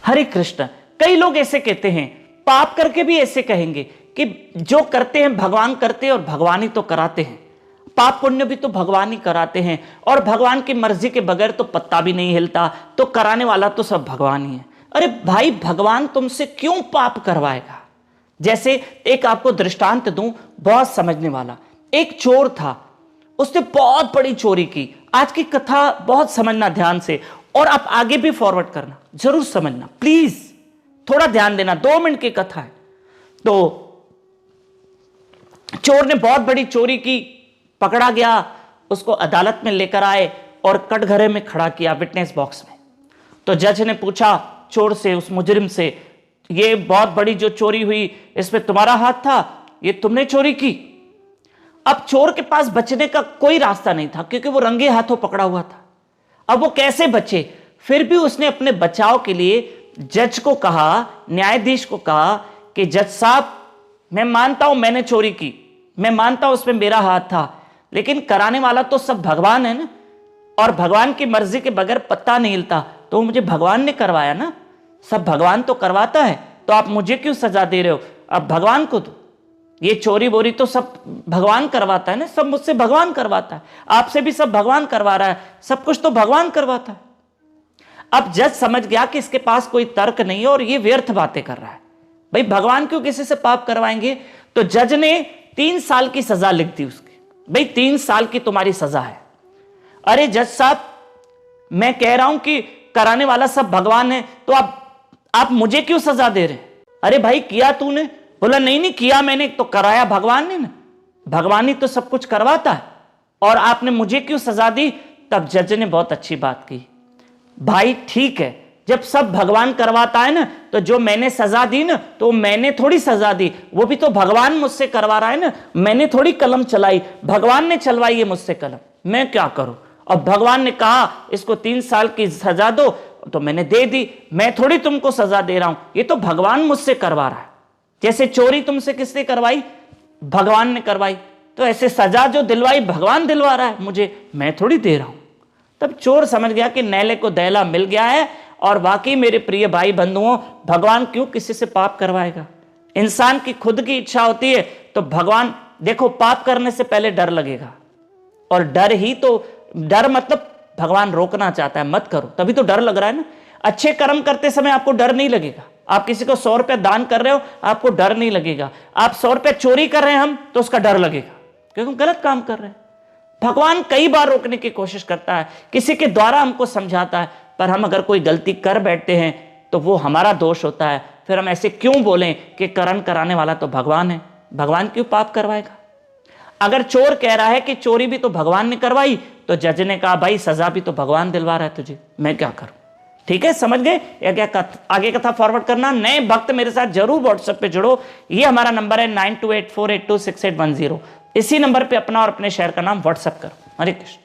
हरे कृष्ण। कई लोग ऐसे कहते हैं, पाप करके भी ऐसे कहेंगे कि जो करते हैं भगवान करते हैं और भगवान ही तो कराते हैं, पाप पुण्य भी तो भगवान ही कराते हैं और भगवान की मर्जी के बगैर तो पत्ता भी नहीं हिलता, तो कराने वाला तो सब भगवान ही है। अरे भाई, भगवान तुमसे क्यों पाप करवाएगा? जैसे एक आपको दृष्टांत दूं, बहुत समझने वाला। एक चोर था, उसने बहुत बड़ी चोरी की। आज की कथा बहुत समझना ध्यान से, और आप आगे भी फॉरवर्ड करना, जरूर समझना प्लीज, थोड़ा ध्यान देना, 2 मिनट की कथा है। तो चोर ने बहुत बड़ी चोरी की, पकड़ा गया, उसको अदालत में लेकर आए और कटघरे में खड़ा किया, विटनेस बॉक्स में। तो जज ने पूछा चोर से, उस मुजरिम से, ये बहुत बड़ी जो चोरी हुई इसमें तुम्हारा हाथ था, ये तुमने चोरी की? अब चोर के पास बचने का कोई रास्ता नहीं था, क्योंकि वो रंगे हाथों पकड़ा हुआ था। अब वो कैसे बचे? फिर भी उसने अपने बचाव के लिए जज को कहा, न्यायाधीश को कहा कि जज साहब, मैं मानता हूं मैंने चोरी की, मैं मानता हूं उसमें मेरा हाथ था, लेकिन कराने वाला तो सब भगवान है ना, और भगवान की मर्जी के बगैर पत्ता नहीं हिलता, तो मुझे भगवान ने करवाया ना, सब भगवान तो करवाता है, तो आप मुझे क्यों सजा दे रहे हो? अब भगवान को दो, ये चोरी बोरी तो सब भगवान करवाता है ना, सब मुझसे भगवान करवाता है, आपसे भी सब भगवान करवा रहा है, सब कुछ तो भगवान करवाता है। अब जज समझ गया कि इसके पास कोई तर्क नहीं है और ये व्यर्थ बातें कर रहा है, भाई भगवान क्यों किसी से पाप करवाएंगे? तो जज ने 3 साल की सजा लिख दी उसकी, भाई 3 साल की तुम्हारी सजा है। अरे जज साहब, मैं कह रहा हूं कि कराने वाला सब भगवान है, तो आप मुझे क्यों सजा दे रहे? अरे भाई, किया तूने? बोला नहीं नहीं किया मैंने, तो कराया भगवान ने ना, भगवान ही तो सब कुछ करवाता है, और आपने मुझे क्यों सजा दी? तब जज ने बहुत अच्छी बात की, भाई ठीक है, जब सब भगवान करवाता है ना, तो जो मैंने सजा दी ना, तो मैंने थोड़ी सजा दी, वो भी तो भगवान मुझसे करवा रहा है ना, मैंने थोड़ी कलम चलाई, भगवान ने चलवाई है मुझसे कलम, मैं क्या करूं? अब भगवान ने कहा इसको 3 साल की सजा दो, तो मैंने दे दी, मैं थोड़ी तुमको सजा दे रहा हूं, ये तो भगवान मुझसे करवा रहा है। जैसे चोरी तुमसे किसने करवाई? भगवान ने करवाई, तो ऐसे सजा जो दिलवाई भगवान दिलवा रहा है मुझे, मैं थोड़ी दे रहा हूं। तब चोर समझ गया कि नैले को दैला मिल गया है, और वाकई मेरे प्रिय भाई बंधुओं, भगवान क्यों किसी से पाप करवाएगा? इंसान की खुद की इच्छा होती है, तो भगवान, देखो पाप करने से पहले डर लगेगा, और डर मतलब भगवान रोकना चाहता है, मत करो, तभी तो डर लग रहा है ना। अच्छे कर्म करते समय आपको डर नहीं लगेगा, आप किसी को 100 रुपया दान कर रहे हो, आपको डर नहीं लगेगा। आप 100 रुपया चोरी कर रहे हैं हम, तो उसका डर लगेगा, क्योंकि हम गलत काम कर रहे हैं। भगवान कई बार रोकने की कोशिश करता है, किसी के द्वारा हमको समझाता है, पर हम अगर कोई गलती कर बैठते हैं तो वो हमारा दोष होता है। फिर हम ऐसे क्यों बोलें कि कर्म कराने वाला तो भगवान है, भगवान क्यों पाप करवाएगा? अगर चोर कह रहा है कि चोरी भी तो भगवान ने करवाई, तो जज ने कहा भाई सजा भी तो भगवान दिलवा रहा है तुझे, मैं क्या करूं? ठीक है, समझ गए? या क्या आगे कथा फॉरवर्ड करना? नए भक्त मेरे साथ जरूर व्हाट्सएप पे जुड़ो, ये हमारा नंबर है 9284826810। इसी नंबर पे अपना और अपने शहर का नाम व्हाट्सएप करो। हरे कृष्ण।